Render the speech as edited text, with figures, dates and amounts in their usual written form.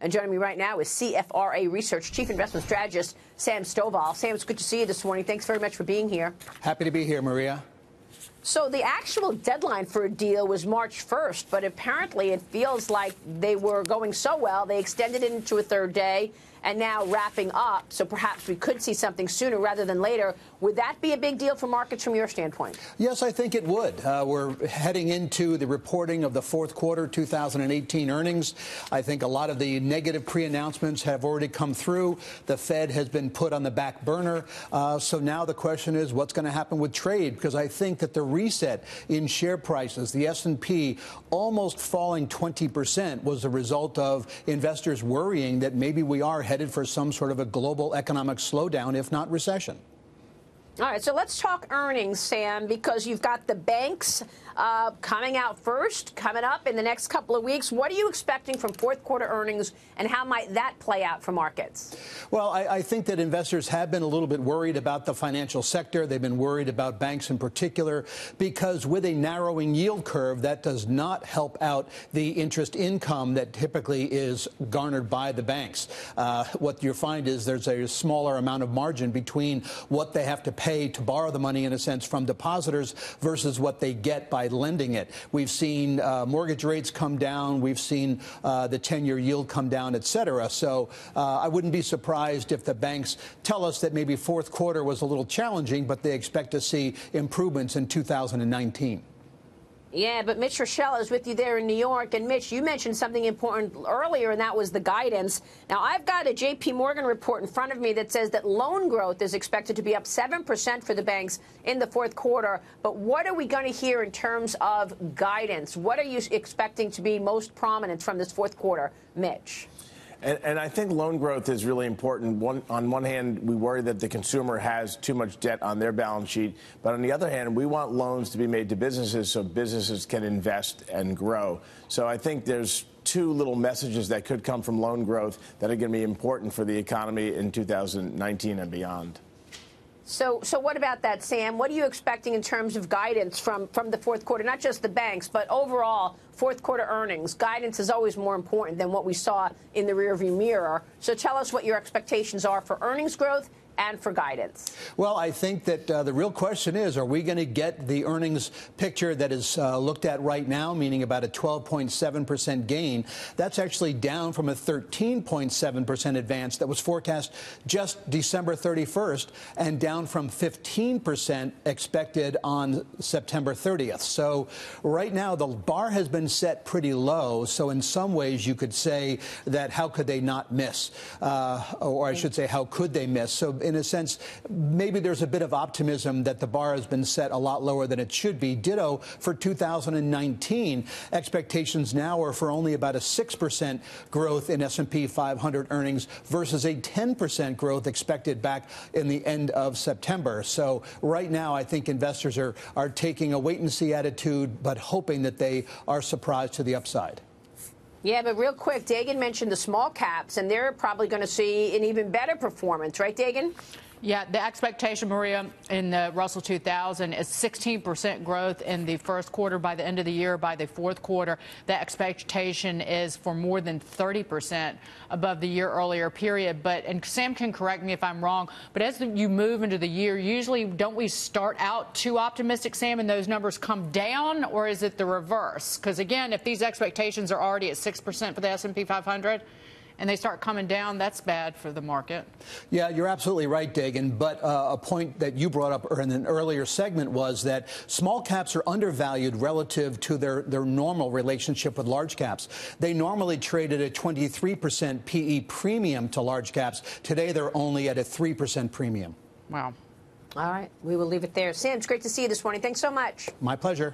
And joining me right now is CFRA Research Chief Investment Strategist Sam Stovall. Sam, it's good to see you this morning. Thanks very much for being here. Happy to be here, Maria. So the actual deadline for a deal was March 1st, but apparently it feels like they were going so well, they extended it into a third day and now wrapping up. So perhaps we could see something sooner rather than later. Would that be a big deal for markets from your standpoint? Yes, I think it would. We're heading into the reporting of the fourth quarter 2018 earnings. I think a lot of the negative pre-announcements have already come through. The Fed has been put on the back burner. So now the question is what's going to happen with trade? Because I think that the reset in share prices, the S&P almost falling 20%, was a result of investors worrying that maybe we are headed for some sort of a global economic slowdown, if not recession. All right, so let's talk earnings, Sam, because you've got the banks coming out first, coming up in the next couple of weeks. What are you expecting from fourth quarter earnings, and how might that play out for markets? Well, I think that investors have been a little bit worried about the financial sector. They've been worried about banks in particular, because with a narrowing yield curve, that does not help out the interest income that typically is garnered by the banks. What you find is there's a smaller amount of margin between what they have to pay to borrow the money, in a sense, from depositors versus what they get by lending it. We've seen mortgage rates come down. We've seen the 10-year yield come down, et cetera. So I wouldn't be surprised if the banks tell us that maybe fourth quarter was a little challenging, but they expect to see improvements in 2019. Yeah, but Mitch Rochelle is with you there in New York. And, Mitch, you mentioned something important earlier, and that was the guidance. Now, I've got a J.P. Morgan report in front of me that says that loan growth is expected to be up 7% for the banks in the fourth quarter. But what are we going to hear in terms of guidance? What are you expecting to be most prominent from this fourth quarter, Mitch? And I think loan growth is really important. On one hand, we worry that the consumer has too much debt on their balance sheet. But on the other hand, we want loans to be made to businesses so businesses can invest and grow. So I think there's two little messages that could come from loan growth that are going to be important for the economy in 2019 and beyond. So what about that, Sam? What are you expecting in terms of guidance from the fourth quarter? Not just the banks, but overall fourth quarter earnings. Guidance is always more important than what we saw in the rearview mirror. So tell us what your expectations are for earnings growth and for guidance. Well, I think that the real question is, are we going to get the earnings picture that is looked at right now, meaning about a 12.7% gain? That's actually down from a 13.7% advance that was forecast just December 31st and down from 15% expected on September 30th. So right now, the bar has been set pretty low. So in some ways, you could say that how could they not miss? Or I should say, how could they miss? So in a sense, maybe there's a bit of optimism that the bar has been set a lot lower than it should be. Ditto for 2019. Expectations now are for only about a 6% growth in S&P 500 earnings versus a 10% growth expected back in the end of September. So right now, I think investors are taking a wait-and-see attitude, but hoping that they are surprised to the upside. Yeah, but real quick, Dagan mentioned the small caps, and they're probably going to see an even better performance, right, Dagan? Yeah, the expectation, Maria, in the Russell 2000 is 16% growth in the first quarter. By the end of the year, by the fourth quarter, the expectation is for more than 30% above the year earlier period. But, and Sam can correct me if I'm wrong, but as you move into the year, usually don't we start out too optimistic, Sam, and those numbers come down, or is it the reverse? Because, again, if these expectations are already at 6% for the S&P 500, and they start coming down, that's bad for the market. Yeah, you're absolutely right, Dagan. But a point that you brought up in an earlier segment was that small caps are undervalued relative to their normal relationship with large caps. They normally trade at a 23% PE premium to large caps. Today, they're only at a 3% premium. Wow. All right. We will leave it there. Sam, it's great to see you this morning. Thanks so much. My pleasure.